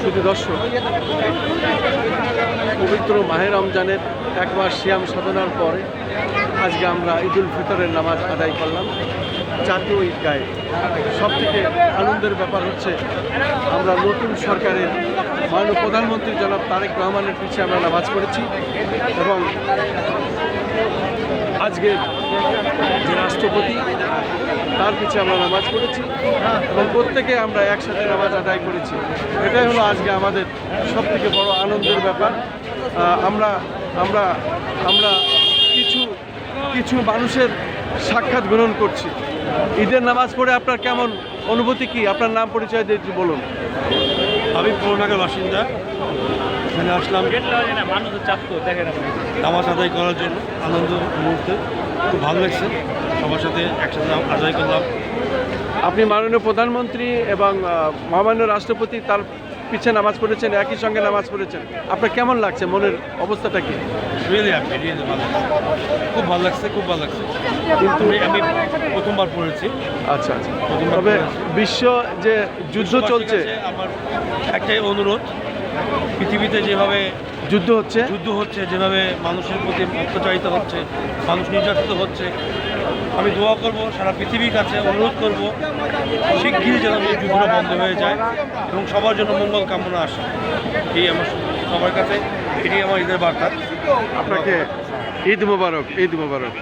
শুধু দর্শক, পবিত্র মাহে রমজানের এক মাস সিয়াম সাধনার পরে আজকে আমরা ঈদুল ফিতরের নামাজ আদায় করলাম জাতীয় ঈদগাহে। সবথেকে আনন্দের ব্যাপার হচ্ছে আমরা নতুন সরকারের মাননীয় প্রধানমন্ত্রী জনাব তারেক রহমানের পিছিয়ে আমরা নামাজ পড়েছি এবং আজকে যে রাষ্ট্রপতি তার পিছিয়ে আমরা নামাজ পড়েছি এবং প্রত্যেকে আমরা একসাথে নামাজ আদায় করেছি। এটাই হলো আজকে আমাদের সবথেকে বড় আনন্দের ব্যাপার। আমরা আমরা আমরা কিছু মানুষের সাক্ষাৎ গ্রহণ করছি। ঈদের নামাজ পড়ে আপনার কেমন অনুভূতি, কি আপনার নাম পরিচয় দিয়ে একটু বলুন। আমি পুরোনাগার বাসিন্দা, এখানে আসলাম নামাজ আদায় করার জন্য। আনন্দ মুহূর্তে খুব ভালো লাগছে, সবার সাথে একসাথে আদায় করলাম। আপনি মাননীয় প্রধানমন্ত্রী এবং মহামান্য রাষ্ট্রপতি তার পিছে নামাজ পড়েছেন, একই সঙ্গে নামাজ পড়েছেন, আপনার কেমন লাগছে, মনের অবস্থাটা কি? রিয়েলি হ্যাপি, রিয়েলি ভালো লাগছে, খুব ভালো লাগছে, খুব ভালো লাগছে। কিন্তু আমি প্রথমবার পড়েছি। আচ্ছা আচ্ছা। তবে বিশ্ব যে যুদ্ধ চলছে, আমার একটাই অনুরোধ, পৃথিবীতে যেভাবে যুদ্ধ হচ্ছে, যেভাবে মানুষের প্রতি অত্যাচারিত হচ্ছে, মানুষ নির্যাতিত হচ্ছে, আমি দোয়া করব, সারা পৃথিবীর কাছে অনুরোধ করব শিগগিরই যেন এই যুদ্ধটা বন্ধ হয়ে যায় এবং সবার জন্য মঙ্গল কামনা আসে। এই আমার সবার কাছে এটি আমার ঈদের বার্তা। আপনাকে ঈদ মোবারক, ঈদ মোবারক।